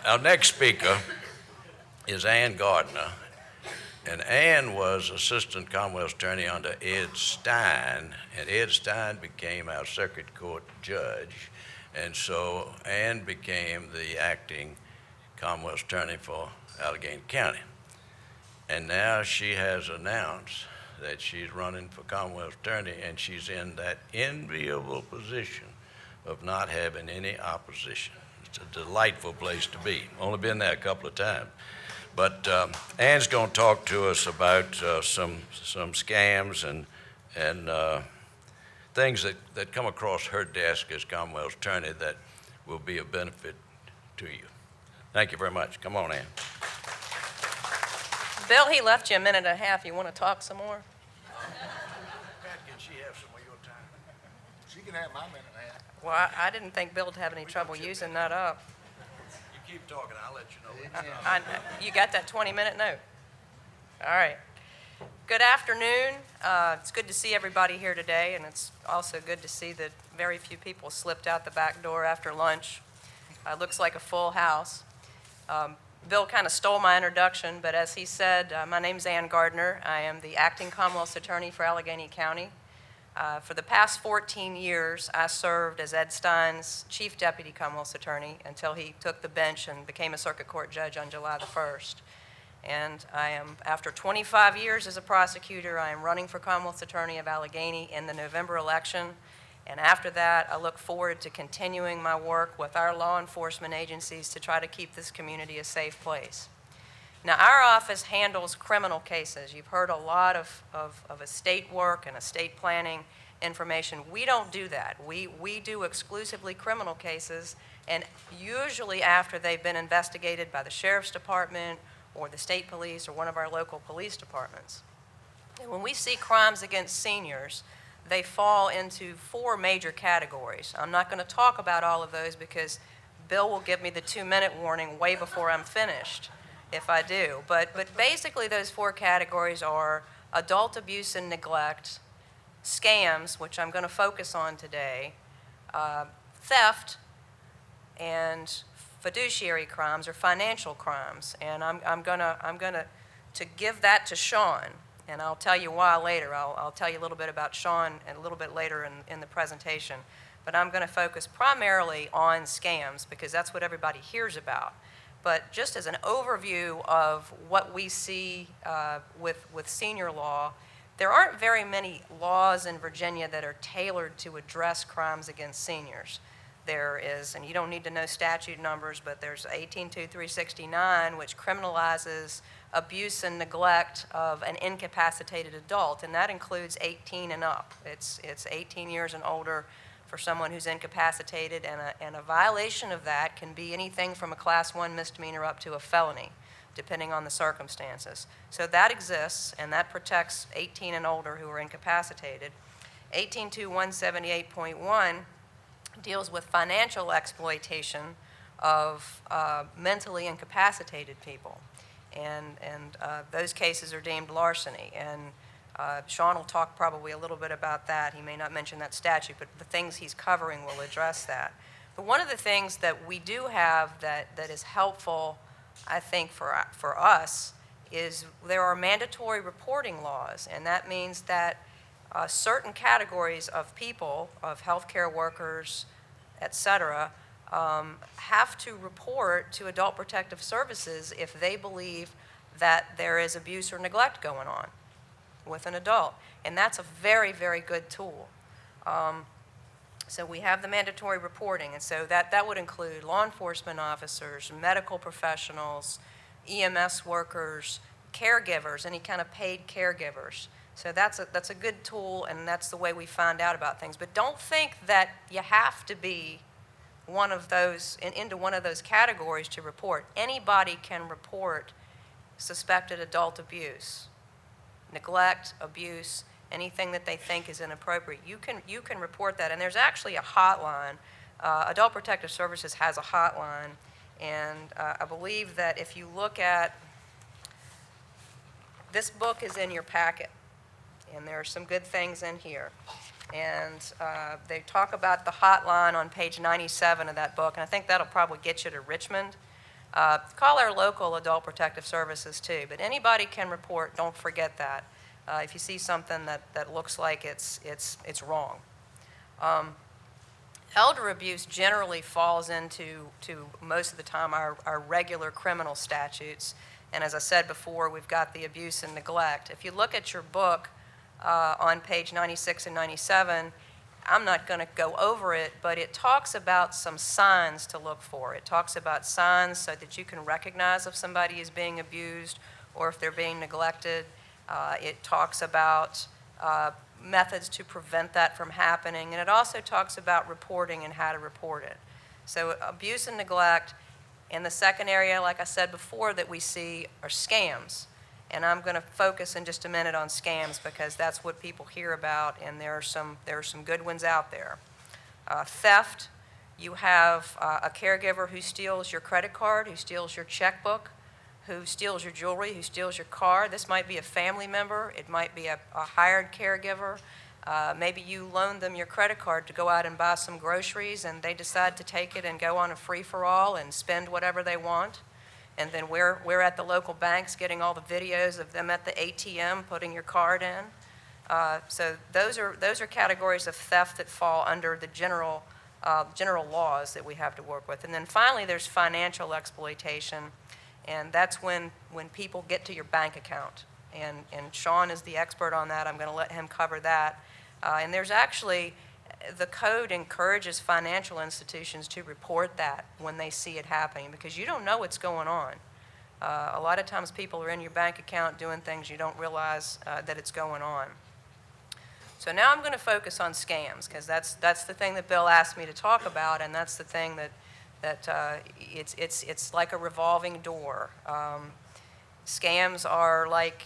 Our next speaker is Gardner, and Ann was Assistant Commonwealth Attorney under Ed Stein, and Ed Stein became our Circuit Court Judge, and so Ann became the acting Commonwealth Attorney for Allegheny County. And now she has announced that she's running for Commonwealth Attorney, and she's in that enviable position of not having any opposition. It's a delightful place to be. Only been there a couple of times. But Ann's going to talk to us about some scams and things that come across her desk as Commonwealth Attorney that will be of benefit to you. Thank you very much. Come on, Ann. Bill, he left you a minute and a half. You want to talk some more? Pat, can she have some of your time? She can have my minute and a half. Well, I didn't think Bill would have any trouble using that up. You keep talking. I'll let you know. You got that 20-minute note? All right. Good afternoon. It's good to see everybody here today, and it's also good to see that very few people slipped out the back door after lunch. Looks like a full house. Bill kind of stole my introduction, but as he said, my name's Ann Gardner. I am the acting Commonwealth Attorney for Allegheny County. For the past 14 years, I served as Ed Stein's Chief Deputy Commonwealth Attorney until he took the bench and became a Circuit Court Judge on July the 1st. And after 25 years as a prosecutor, I am running for Commonwealth Attorney of Allegheny in the November election. And after that, I look forward to continuing my work with our law enforcement agencies to try to keep this community a safe place. Now, our office handles criminal cases. You've heard a lot of estate work and estate planning information. We don't do that. We do exclusively criminal cases, and usually after they've been investigated by the Sheriff's Department or the state police or one of our local police departments. And when we see crimes against seniors, they fall into four major categories. I'm not going to talk about all of those because Bill will give me the 2-minute warning way before I'm finished if I do. But basically those four categories are adult abuse and neglect, scams, which I'm going to focus on today, theft, and fiduciary crimes or financial crimes. And I'm gonna give that to Sean. And I'll tell you why later. I'll tell you a little bit about Sean a little bit later in the presentation. But I'm going to focus primarily on scams because that's what everybody hears about. But just as an overview of what we see with senior law, there aren't very many laws in Virginia that are tailored to address crimes against seniors. There is, and you don't need to know statute numbers, but there's 182369, which criminalizes abuse and neglect of an incapacitated adult, and that includes 18 and up. It's 18 years and older for someone who's incapacitated, and a violation of that can be anything from a Class 1 misdemeanor up to a felony, depending on the circumstances. So that exists, and that protects 18 and older who are incapacitated. 182178.1 deals with financial exploitation of mentally incapacitated people. And those cases are deemed larceny. And Sean will talk probably a little bit about that. He may not mention that statute, but the things he's covering will address that. But one of the things that we do have that is helpful, I think, for us is there are mandatory reporting laws, and that means that certain categories of people, of healthcare workers, et cetera, have to report to Adult Protective Services if they believe that there is abuse or neglect going on with an adult. And that's a very, very good tool. So we have the mandatory reporting, and so that would include law enforcement officers, medical professionals, EMS workers, caregivers, any kind of paid caregivers. So that's a good tool, and that's the way we find out about things. But don't think that you have to be one of those into one of those categories to report. Anybody can report suspected adult abuse, neglect, abuse, anything that they think is inappropriate. You can report that, and there's actually a hotline. Adult Protective Services has a hotline, and I believe that if you look at this book is in your packet. And there are some good things in here. And they talk about the hotline on page 97 of that book, and I think that'll probably get you to Richmond. Call our local adult protective services too, but anybody can report, don't forget that, if you see something that looks like it's wrong. Elder abuse generally falls into most of the time our regular criminal statutes. And as I said before, we've got the abuse and neglect. If you look at your book on page 96 and 97, I'm not going to go over it, but it talks about some signs to look for. It talks about signs so that you can recognize if somebody is being abused or if they're being neglected. It talks about methods to prevent that from happening, and it also talks about reporting and how to report it. So abuse and neglect. And the second area, like I said before, that we see are scams. And I'm going to focus in just a minute on scams because that's what people hear about, and there are some good ones out there. Theft. You have a caregiver who steals your credit card, who steals your checkbook, who steals your jewelry, who steals your car. This might be a family member. It might be a hired caregiver. Maybe you loaned them your credit card to go out and buy some groceries, and they decide to take it and go on a free-for-all and spend whatever they want. And then we're at the local banks getting all the videos of them at the ATM putting your card in. So those are categories of theft that fall under the general laws that we have to work with. And then finally, there's financial exploitation, and that's when people get to your bank account. And Sean is the expert on that. I'm going to let him cover that. And there's actually, the code encourages financial institutions to report that when they see it happening, because you don't know what's going on. A lot of times people are in your bank account doing things you don't realize that it's going on. So now I'm going to focus on scams, because that's the thing that Bill asked me to talk about, and that's the thing that it's like a revolving door. Scams are like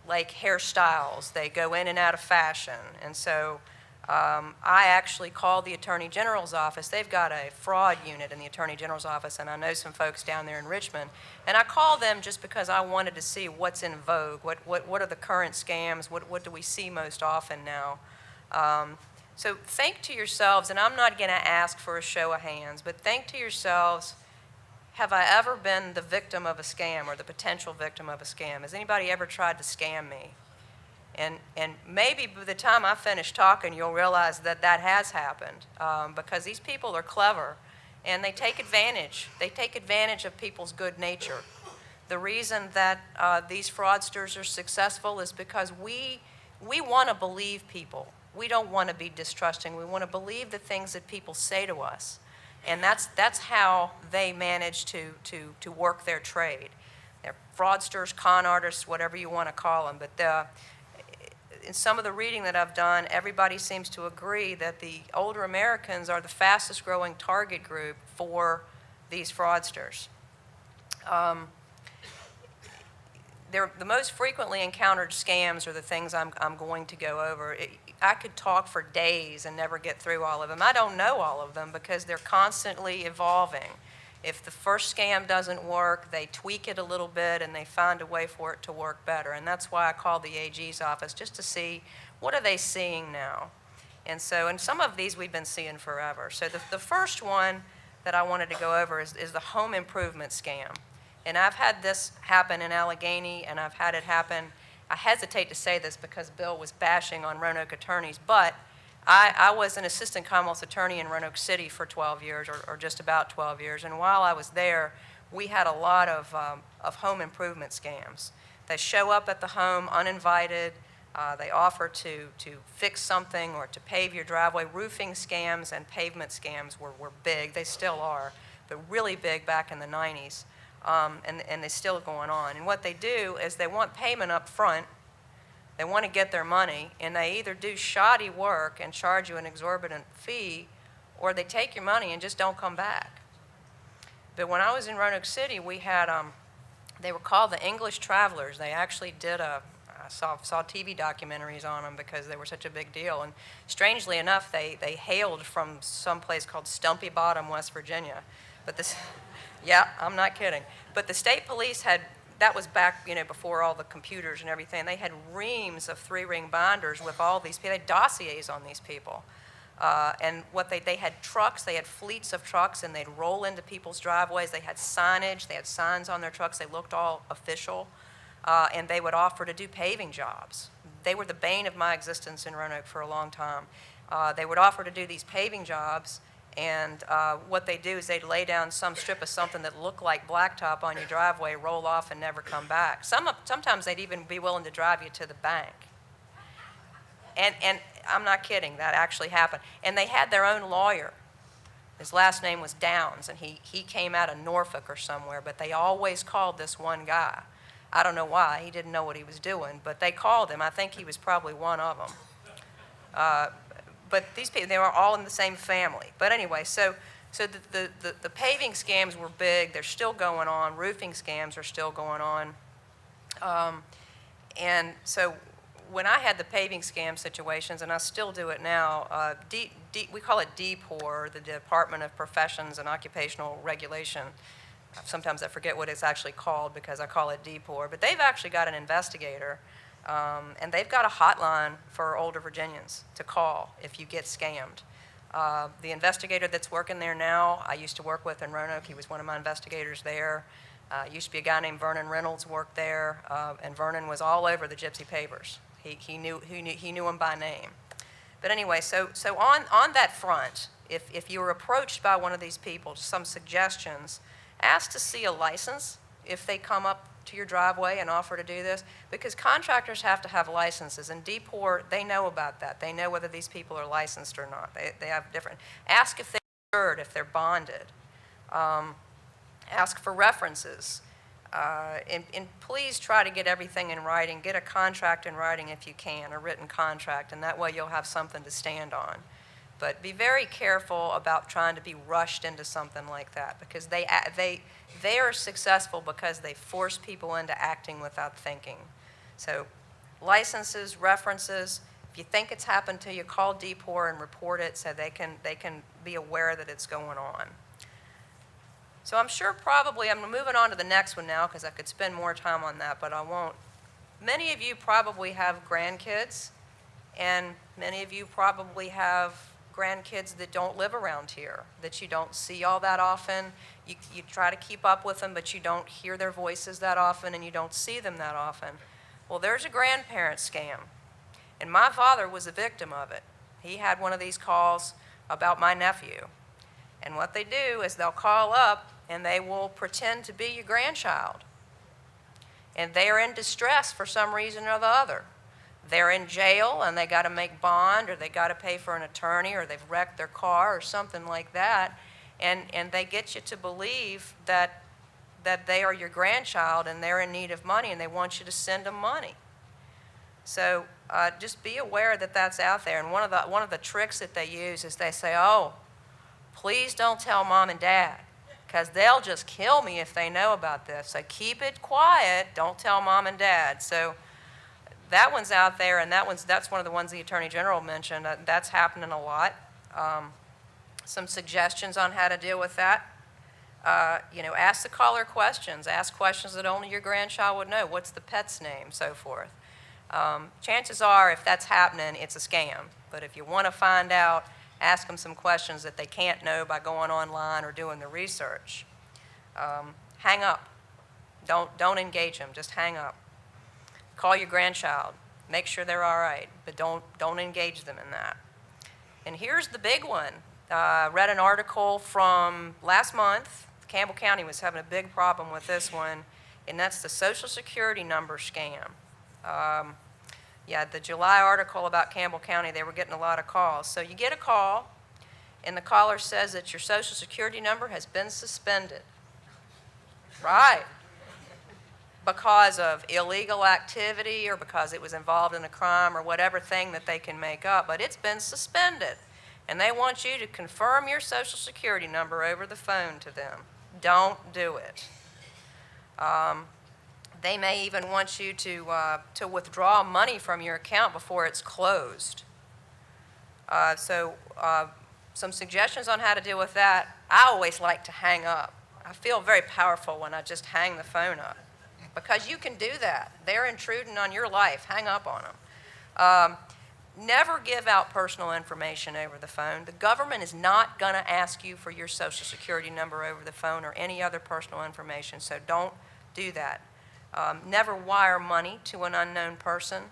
hairstyles. They go in and out of fashion. And so I actually called the Attorney General's office. They've got a fraud unit in the Attorney General's office, and I know some folks down there in Richmond. And I called them just because I wanted to see what's in vogue, what are the current scams, what do we see most often now. So think to yourselves, and I'm not going to ask for a show of hands, but think to yourselves, have I ever been the victim of a scam or the potential victim of a scam? Has anybody ever tried to scam me? And maybe by the time I finish talking, you'll realize that has happened, because these people are clever, and they take advantage. They take advantage of people's good nature. The reason that these fraudsters are successful is because we want to believe people. We don't want to be distrusting. We want to believe the things that people say to us. And that's how they manage to work their trade. They're fraudsters, con artists, whatever you want to call them. But in some of the reading that I've done, everybody seems to agree that the older Americans are the fastest growing target group for these fraudsters. The most frequently encountered scams are the things I'm going to go over. I could talk for days and never get through all of them. I don't know all of them because they're constantly evolving. If the first scam doesn't work, they tweak it a little bit and they find a way for it to work better. And that's why I called the AG's office, just to see what are they seeing now. And some of these we've been seeing forever. So the first one that I wanted to go over is the home improvement scam. And I've had this happen in Allegheny, and I've had it happen. I hesitate to say this because Bill was bashing on Roanoke attorneys, but I was an assistant Commonwealth attorney in Roanoke City for 12 years, or just about 12 years, and while I was there, we had a lot of home improvement scams. They show up at the home uninvited. They offer to fix something or to pave your driveway. Roofing scams and pavement scams were big. They still are, but really big back in the 90s, and they're still going on. And what they do is they want payment up front. They want to get their money, and they either do shoddy work and charge you an exorbitant fee, or they take your money and just don't come back. But when I was in Roanoke City, we had, they were called the English Travelers. They actually did I saw TV documentaries on them because they were such a big deal. And strangely enough, they hailed from some place called Stumpy Bottom, West Virginia. But this, yeah, I'm not kidding. But the state police had, that was back, before all the computers and everything. They had reams of 3-ring binders with all these people. They had dossiers on these people. And what they had trucks, they had fleets of trucks, and they'd roll into people's driveways. They had signage, they had signs on their trucks, they looked all official, and they would offer to do paving jobs. They were the bane of my existence in Roanoke for a long time. They would offer to do these paving jobs, and what they'd do is they'd lay down some strip of something that looked like blacktop on your driveway, roll off, and never come back. Sometimes they'd even be willing to drive you to the bank. And I'm not kidding, that actually happened. And they had their own lawyer. His last name was Downs, and he came out of Norfolk or somewhere, but they always called this one guy. I don't know why, he didn't know what he was doing, but they called him. I think he was probably one of them. But these people, they were all in the same family. But anyway, so the paving scams were big. They're still going on. Roofing scams are still going on. And so when I had the paving scam situations, and I still do it now, we call it DPOR, the Department of Professions and Occupational Regulation. Sometimes I forget what it's actually called because I call it DPOR, but they've actually got an investigator, and they've got a hotline for older Virginians to call if you get scammed. The investigator that's working there now, I used to work with in Roanoke. He was one of my investigators there. Used to be a guy named Vernon Reynolds worked there, and Vernon was all over the Gypsy Pavers. He knew him by name. But anyway, so on that front, if you were approached by one of these people, some suggestions, ask to see a license if they come up to your driveway and offer to do this, because contractors have to have licenses, and DPOR, they know about that. They know whether these people are licensed or not. They have different. Ask if they're insured, if they're bonded. Ask for references. And please try to get everything in writing. Get a contract in writing if you can, a written contract, and that way you'll have something to stand on. But be very careful about trying to be rushed into something like that, because they are successful because they force people into acting without thinking. So licenses, references, if you think it's happened to you, call DPOR and report it so they can be aware that it's going on. So I'm sure probably, I'm moving on to the next one now because I could spend more time on that, but I won't. Many of you probably have grandkids, and many of you probably have grandkids that don't live around here, that you don't see all that often. You try to keep up with them, but you don't hear their voices that often, and you don't see them that often. Well, there's a grandparent scam, and my father was a victim of it. He had one of these calls about my nephew. And what they do is they'll call up and they will pretend to be your grandchild. And they are in distress for some reason or the other. They're in jail and they got to make bond, or they got to pay for an attorney, or they've wrecked their car or something like that. And they get you to believe that they are your grandchild and they're in need of money and they want you to send them money. So just be aware that that's out there. And one of the tricks that they use is they say, oh, please don't tell mom and dad, because they'll just kill me if they know about this. So keep it quiet. Don't tell mom and dad. So that one's out there, and that's one of the ones the Attorney General mentioned. That's happening a lot. Some suggestions on how to deal with that. Ask the caller questions. Ask questions that only your grandchild would know. What's the pet's name? So forth. Chances are, if that's happening, it's a scam. But if you want to find out, ask them some questions that they can't know by going online or doing the research. Hang up. Don't engage them. Just hang up. Call your grandchild. Make sure they're all right, but don't engage them in that. And here's the big one. I read an article from last month. Campbell County was having a big problem with this one, and that's the Social Security number scam. The July article about Campbell County, they were getting a lot of calls. So you get a call, and the caller says that your Social Security number has been suspended. Right. Because of illegal activity or because it was involved in a crime or whatever thing that they can make up, but it's been suspended. And they want you to confirm your Social Security number over the phone to them. Don't do it. They may even want you to withdraw money from your account before it's closed. Some suggestions on how to deal with that. I always like to hang up. I feel very powerful when I just hang the phone up, because you can do that. They're intruding on your life. Hang up on them. never give out personal information over the phone. The government is not going to ask you for your Social Security number over the phone or any other personal information, so don't do that. Never wire money to an unknown person.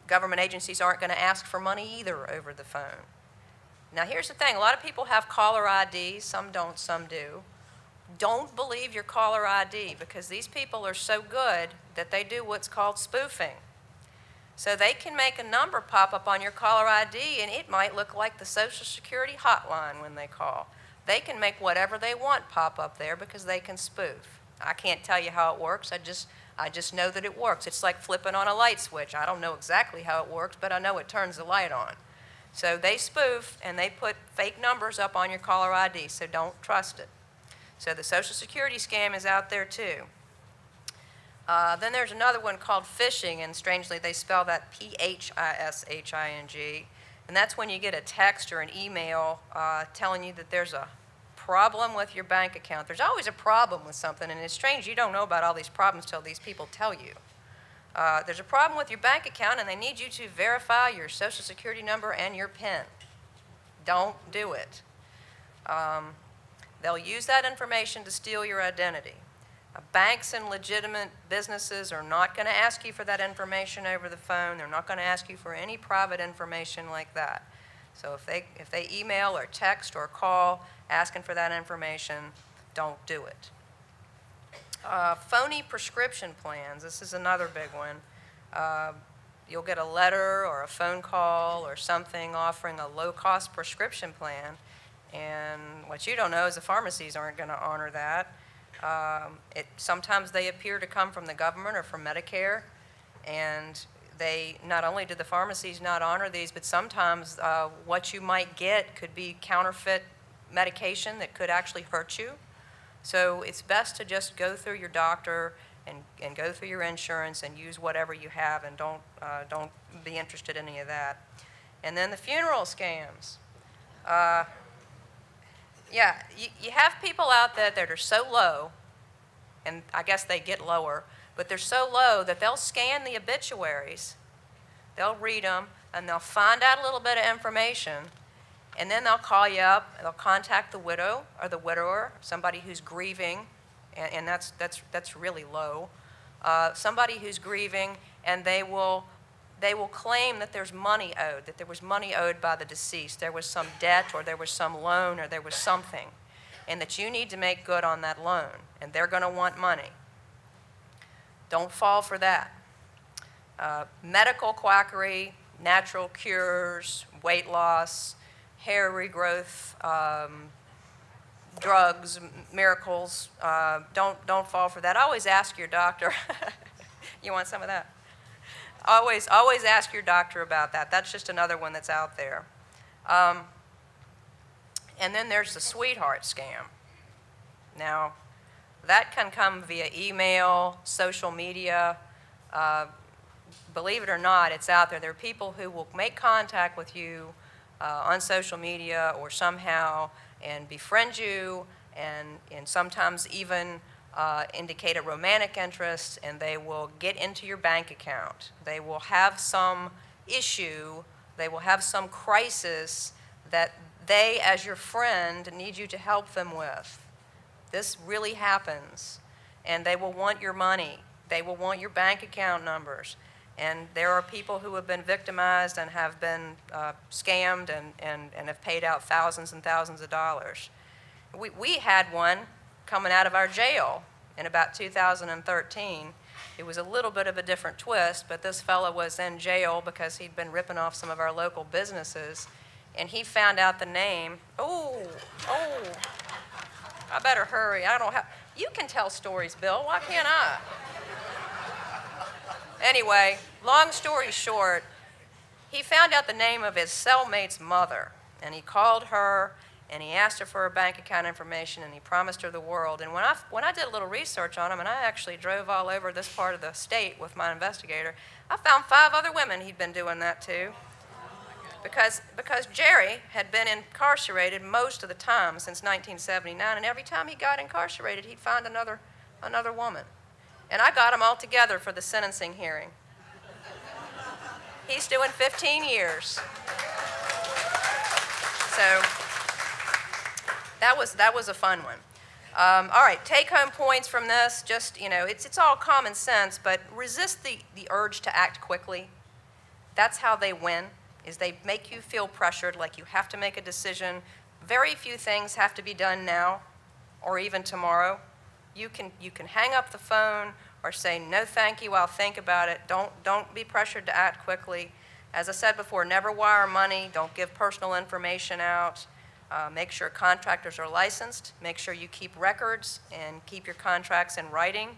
Government agencies aren't going to ask for money either over the phone. Now, here's the thing. A lot of people have caller ID. Some don't, some do. Don't believe your caller ID, because these people are so good that they do what's called spoofing. So they can make a number pop up on your caller ID, and it might look like the Social Security hotline when they call. They can make whatever they want pop up there because they can spoof. I can't tell you how it works. I just know that it works. It's like flipping on a light switch. I don't know exactly how it works, but I know it turns the light on. So they spoof, and they put fake numbers up on your caller ID, so don't trust it. So the Social Security scam is out there too. Then there's another one called phishing, and strangely they spell that phishing, and that's when you get a text or an email telling you that there's a problem with your bank account. There's always a problem with something, and it's strange you don't know about all these problems till these people tell you. There's a problem with your bank account, and they need you to verify your Social Security number and your PIN. Don't do it. They'll use that information to steal your identity. Banks and legitimate businesses are not going to ask you for that information over the phone. They're not going to ask you for any private information like that. So if they email or text or call asking for that information, don't do it. Phony prescription plans. This is another big one. You'll get a letter or a phone call or something offering a low-cost prescription plan, and what you don't know is the pharmacies aren't going to honor that. Sometimes they appear to come from the government or from Medicare, and not only do the pharmacies not honor these, but sometimes what you might get could be counterfeit medication that could actually hurt you. So it's best to just go through your doctor and go through your insurance and use whatever you have, and don't be interested in any of that. And then the funeral scams. Yeah, you have people out there that are so low, and I guess they get lower, but they're so low that they'll scan the obituaries, they'll read them, and they'll find out a little bit of information, and then they'll call you up, and they'll contact the widow or the widower, somebody who's grieving, and that's really low, somebody who's grieving, and they will claim that there's money owed, that there was money owed by the deceased. There was some debt, or there was some loan, or there was something, and that you need to make good on that loan, and they're going to want money. Don't fall for that. Medical quackery, natural cures, weight loss, hair regrowth, drugs, miracles. Don't fall for that. Always ask your doctor. You want some of that? Always ask your doctor about that. That's just another one that's out there. And then there's the sweetheart scam. Now, that can come via email, social media. Believe it or not, it's out there. There are people who will make contact with you on social media or somehow and befriend you and sometimes even indicate a romantic interest, and they will get into your bank account. They will have some issue, they will have some crisis that they, as your friend, need you to help them with. This really happens, and they will want your money. They will want your bank account numbers. And there are people who have been victimized and have been scammed and have paid out thousands and thousands of dollars. We had one coming out of our jail in about 2013. It was a little bit of a different twist, but this fellow was in jail because he'd been ripping off some of our local businesses, and he found out the name. Oh, I better hurry. I don't have. You can tell stories, Bill. Why can't I? Anyway, long story short, he found out the name of his cellmate's mother, and he called her, and he asked her for her bank account information, and he promised her the world. And when I did a little research on him, and I actually drove all over this part of the state with my investigator, I found 5 other women he'd been doing that to. Because Jerry had been incarcerated most of the time since 1979, and every time he got incarcerated, he'd find another woman. And I got them all together for the sentencing hearing. He's doing 15 years. So that was a fun one. All right, take-home points from this. Just, it's all common sense, but resist the urge to act quickly. That's how they win, is they make you feel pressured, like you have to make a decision. Very few things have to be done now or even tomorrow. You can hang up the phone or say, no, thank you, I'll think about it. Don't be pressured to act quickly. As I said before, never wire money. Don't give personal information out. Make sure contractors are licensed. Make sure you keep records and keep your contracts in writing.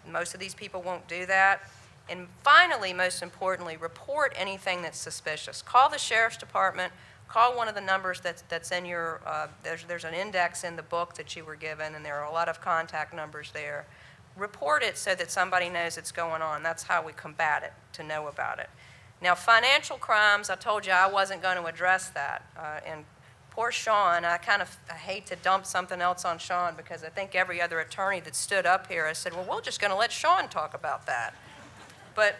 Most of these people won't do that. And finally, most importantly, report anything that's suspicious. Call the sheriff's department. Call one of the numbers that's in your, there's an index in the book that you were given, and there are a lot of contact numbers there. Report it so that somebody knows it's going on. That's how we combat it, to know about it. Now, financial crimes, I told you I wasn't going to address that. And poor Sean, I hate to dump something else on Sean, because I think every other attorney that stood up here, I said, well, we're just going to let Sean talk about that. But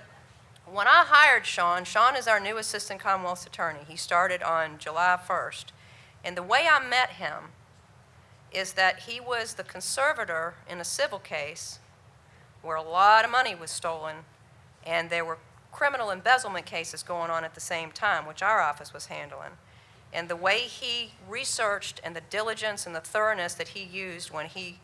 when I hired Sean is our new assistant Commonwealth's attorney. He started on July 1st. And the way I met him is that he was the conservator in a civil case where a lot of money was stolen, and there were criminal embezzlement cases going on at the same time, which our office was handling. And the way he researched and the diligence and the thoroughness that he used when he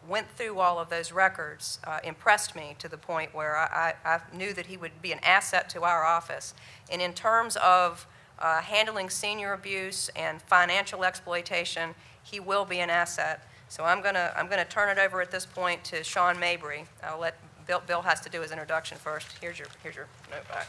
went through all of those records impressed me to the point where I knew that he would be an asset to our office. And in terms of handling senior abuse and financial exploitation, he will be an asset. So I'm gonna turn it over at this point to Sean Mabry. I'll let Bill has to do his introduction first. Here's your note back.